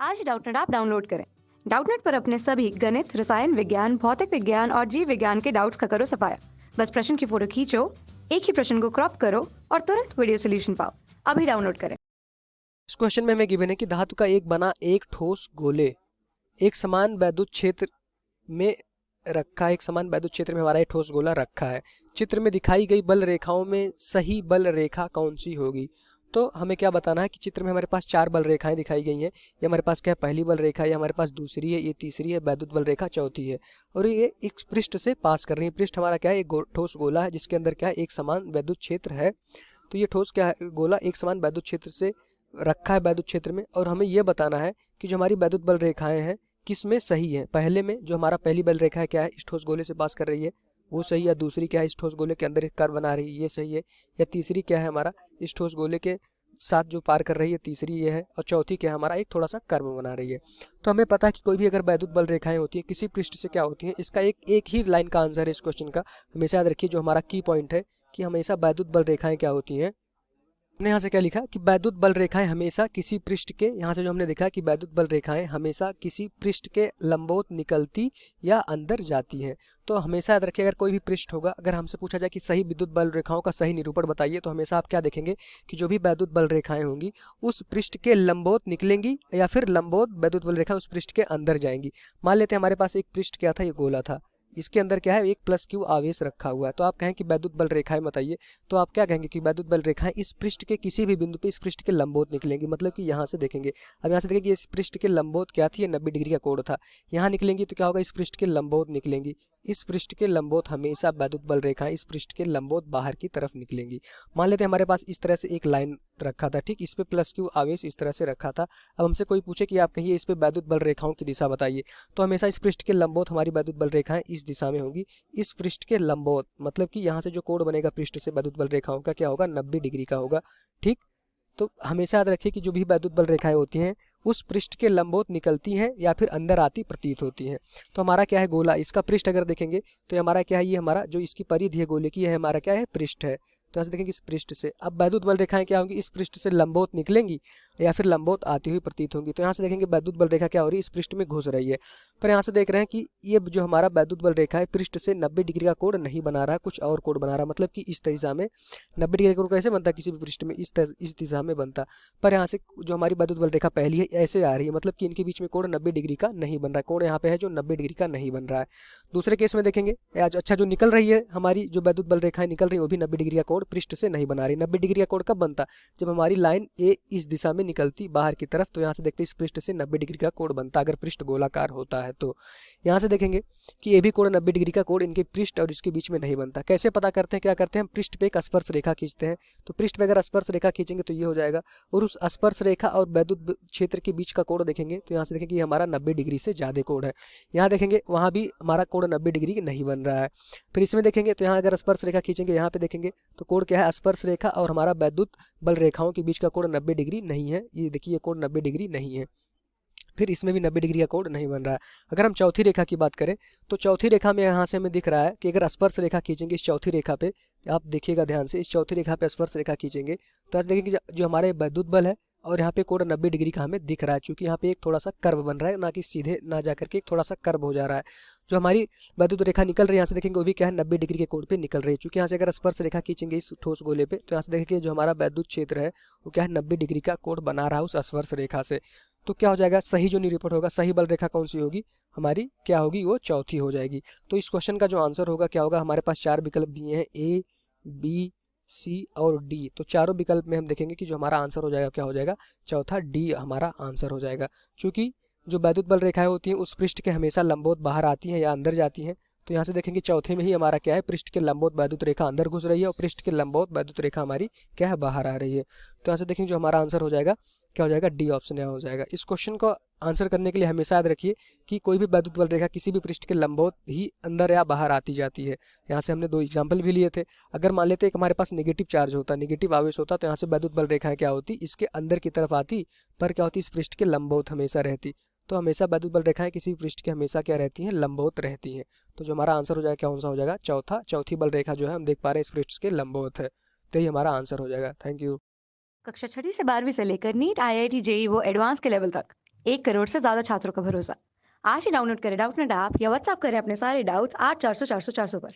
आज Doubtnut app download करें। Doubtnut पर अपने सभी गणित, रसायन विज्ञान, भौतिक विज्ञान और जीव विज्ञान के डाउट्स का करो सफाया। बस प्रश्न की फोटो खींचो, एक ही प्रश्न को क्रॉप करो और तुरंत वीडियो सोल्यूशन पाओ। अभी डाउनलोड करें। इस क्वेश्चन में हमें गिवन है कि धातु का एक बना एक ठोस गोले एक समान वैद्युत क्षेत्र में रखा है। एक समान वैद्युत क्षेत्र में हमारा एक ठोस गोला रखा है। चित्र में दिखाई गई बल रेखाओं में सही बल रेखा कौन सी होगी। तो हमें क्या बताना है कि चित्र में हमारे पास 4 बल रेखाएं दिखाई गई हैं। ये हमारे पास क्या है, पहली बल रेखा, ये हमारे पास दूसरी है, ये तीसरी है, वैद्युत बल रेखा चौथी है और ये एक पृष्ठ से पास कर रही है। पृष्ठ हमारा क्या है, एक ठोस गोला है जिसके अंदर क्या है, एक समान वैद्युत क्षेत्र है। तो ये ठोस क्या है, गोला एक समान वैद्युत क्षेत्र से रखा है वैद्युत क्षेत्र में। और हमें यह बताना है कि जो हमारी वैद्युत बल रेखाएं हैं किस में सही है। पहले में जो हमारा पहली बल रेखा है क्या है, इस ठोस गोले से पास कर रही है, वो सही है। दूसरी क्या है, इस ठोस गोले के अंदर एक कर्व बना रही है, ये सही है। या तीसरी क्या है, हमारा इस ठोस गोले के साथ जो पार कर रही है, तीसरी ये है। और चौथी क्या है, हमारा एक थोड़ा सा कर्व बना रही है। तो हमें पता है कि कोई भी अगर वैद्युत बल रेखाएं होती हैं किसी पृष्ठ से क्या होती हैं, इसका एक ही लाइन का आंसर है इस क्वेश्चन का। हमेशा याद रखिए, जो हमारा की पॉइंट है कि हमेशा वैद्युत बल रेखाएं क्या होती हैं। हमने यहाँ से क्या लिखा कि वैद्युत बल रेखाएं हमेशा किसी पृष्ठ के, यहाँ से जो हमने देखा कि वैद्युत बल रेखाएं हमेशा किसी पृष्ठ के लंबवत निकलती या अंदर जाती हैं। तो हमेशा याद रखिए, अगर कोई भी पृष्ठ होगा, अगर हमसे पूछा जाए कि सही विद्युत बल रेखाओं का सही निरूपण बताइए, तो हमेशा आप क्या देखेंगे कि जो भी वैद्युत बल रेखाएं होंगी उस पृष्ठ के लंबवत निकलेंगी या फिर लंबवत वैद्युत बल रेखा उस पृष्ठ के अंदर जाएंगी। मान लेते हैं हमारे पास एक पृष्ठ क्या था, ये गोला था, इसके अंदर क्या है, एक प्लस क्यू आवेश रखा हुआ है। तो आप कहें कि वैद्युत बल रेखाएं बताइए, तो आप क्या कहेंगे कि वैद्युत बल रेखाएं इस पृष्ठ के किसी भी बिंदु पे इस पृष्ठ के लंबवत निकलेंगी। मतलब कि यहाँ से देखेंगे, अब यहाँ से देखेंगे इस पृष्ठ के लंबवत क्या थी, 90 डिग्री का कोण था। यहाँ निकलेंगी तो क्या होगा, इस पृष्ठ के लंबवत निकलेंगी। इस पृष्ठ के लंबवत हमेशा वैद्युत बल रेखाएं इस पृष्ठ के लंबवत बाहर की तरफ निकलेंगी। मान लेते हैं हमारे पास इस तरह से एक लाइन रखा था, ठीक, इस पे प्लस क्यू आवेश इस तरह से रखा था। अब हमसे कोई पूछे कि आप कहिए इस पे वैद्युत बल रेखाओं की दिशा बताइए, तो हमेशा इस पृष्ठ के लंबवत हमारी वैद्युत बल रेखाएं इस दिशा में होंगी। इस पृष्ठ के लंबवत मतलब कि यहाँ से जो कोण बनेगा पृष्ठ से वैद्युत बल रेखाओं का क्या होगा, 90 डिग्री का होगा। ठीक, तो हमेशा याद रखिए कि जो भी वैद्युत बल रेखाएं होती हैं उस पृष्ठ के लंबवत निकलती हैं या फिर अंदर आती प्रतीत होती हैं। तो हमारा क्या है, गोला, इसका पृष्ठ अगर देखेंगे तो हमारा क्या है, ये हमारा जो इसकी परिधि है गोले की है, हमारा क्या है, पृष्ठ है। तो ऐसे देखेंगे इस पृष्ठ से, अब वैद्युत बल रेखाएं क्या होंगी, इस पृष्ठ से लंबवत निकलेंगी या फिर लंबवत आती हुई प्रतीत होंगी। तो यहाँ से देखेंगे वैद्युत बल रेखा क्या हो रही है, इस पृष्ठ में घुस रही है। पर यहाँ से देख रहे हैं कि ये जो हमारा वैद्युत बल रेखा है पृष्ठ से 90 डिग्री का कोण नहीं बना रहा है, कुछ और कोण बना रहा है। मतलब कि इस दिशा में 90 डिग्री का कोण कैसे बनता है, किसी भी पृष्ठ में इस दिशा में बनता। पर यहाँ से जो हमारी वैद्युत बल रेखा पहली है ऐसे आ रही है, मतलब कि इनके बीच में कोण 90 डिग्री का नहीं बन रहा है। कोण यहाँ पे है जो 90 डिग्री का नहीं बन रहा है। दूसरे केस में देखेंगे, अच्छा जो निकल रही है हमारी जो वैद्युत बल रेखाएं निकल रही है वो भी 90 डिग्री का कोण पृष्ठ से नहीं बना रही। 90 डिग्री का कोण कब बनता, जब हमारी लाइन ए इस दिशा में निकलती बाहर की तरफ। तो यहाँ से देखते हैं इस पृष्ठ से 90 डिग्री का कोण बनता अगर पृष्ठ गोलाकार होता है। तो यहाँ से देखेंगे कि ये भी कोण 90 डिग्री का कोण इनके पृष्ठ और इसके बीच में नहीं बनता। कैसे पता करते हैं, क्या करते हैं, हम पृष्ठ पे एक स्पर्श रेखा खींचते हैं। तो पृष्ठ पे अगर स्पर्श रेखा खींचेंगे तो ये हो जाएगा, और उस स्पर्श रेखा और वैद्युत क्षेत्र के बीच का कोण देखेंगे तो यहाँ से देखेंगे हमारा 90 डिग्री से ज्यादा कोण है। यहाँ देखेंगे वहाँ भी हमारा कोण 90 डिग्री नहीं बन रहा है। फिर इसमें देखेंगे तो यहाँ अगर स्पर्श रेखा खींचेंगे, यहाँ पे देखेंगे तो कोण क्या है, स्पर्श रेखा और हमारा वैद्युत बल रेखाओं के बीच का कोण 90 डिग्री नहीं है। ये देखिए कोण 90 डिग्री नहीं है। फिर इसमें भी 90 डिग्री का कोण नहीं बन रहा है। अगर हम चौथी रेखा की बात करें तो चौथी रेखा में यहाँ से हमें दिख रहा है कि अगर स्पर्श रेखा खींचेंगे इस चौथी रेखा पे, आप देखिएगा ध्यान से, इस चौथी रेखा पे स्पर्श रेखा खींचेंगे तो ऐसे देखेंगे जो हमारे वैद्युत बल है और यहाँ पे कोण 90 डिग्री का हमें दिख रहा है, क्योंकि यहाँ पे एक थोड़ा सा कर्व बन रहा है, ना कि सीधे ना जाकर के एक थोड़ा सा कर्व हो जा रहा है। जो हमारी वैद्युत रेखा निकल रही है यहाँ से देखेंगे वो भी क्या है, 90 डिग्री के कोण पे निकल रही है। क्योंकि यहाँ से अगर स्पर्श रेखा खींचेंगे इस ठोस गोले पे तो यहाँ से देखेंगे जो हमारा वैद्युत क्षेत्र है वो क्या है, 90 डिग्री का कोण बना रहा है उस स्पर्श रेखा से। तो क्या हो जाएगा, सही जो निरूपण होगा, सही बल रेखा कौन सी होगी हमारी, क्या होगी, वो चौथी हो जाएगी। तो इस क्वेश्चन का जो आंसर होगा क्या होगा, हमारे पास 4 विकल्प दिए हैं, ए, बी, सी और डी। तो चारों विकल्प में हम देखेंगे कि जो हमारा आंसर हो जाएगा क्या हो जाएगा, चौथा डी हमारा आंसर हो जाएगा। क्योंकि जो वैद्युत बल रेखाएं होती हैं उस पृष्ठ के हमेशा लंबवत बाहर आती हैं या अंदर जाती हैं। तो यहाँ से देखेंगे चौथे में ही हमारा क्या है, पृष्ठ के लंबवत वैद्युत रेखा अंदर घुस रही है और पृष्ठ के लंबवत वैद्युत रेखा हमारी क्या है, बाहर आ रही है। तो यहाँ से देखेंगे जो हमारा आंसर हो जाएगा क्या हो जाएगा, डी ऑप्शन यहाँ हो जाएगा। इस क्वेश्चन को आंसर करने के लिए हमेशा याद रखिए कि कोई भी वैद्युत बल रेखा किसी भी पृष्ठ के लंबवत ही अंदर या बाहर आती जाती है। यहाँ से हमने 2 एग्जाम्पल भी लिए थे। अगर मान लेते एक हमारे पास नेगेटिव चार्ज होता, नेगेटिव आवेश होता, तो यहाँ से वैद्युत बल रेखाएं क्या होती, इसके अंदर की तरफ आती, पर क्या होती, इस पृष्ठ के लंबवत हमेशा रहती। तो हमेशा वैद्युत बल रेखाएं किसी पृष्ठ के हमेशा क्या रहती हैं, लंबवत रहती हैं। तो जो हमारा आंसर हो जाएगा कौन सा हो जाएगा, चौथी बल रेखा जो है हम देख पा रहे हैं इस पृष्ठ के लंबवत है। तो ये हमारा आंसर हो जाएगा। Thank you. कक्षा 6ठी से 12वीं से लेकर नीट, IIT, JEE वो एडवांस के लेवल तक 1 करोड़ से ज्यादा छात्रों का भरोसा। आज ही डाउनलोड करें डाउटनेट ऐप या व्हाट्सएप करें अपने सारे डाउट्स 8400 400 400 पर।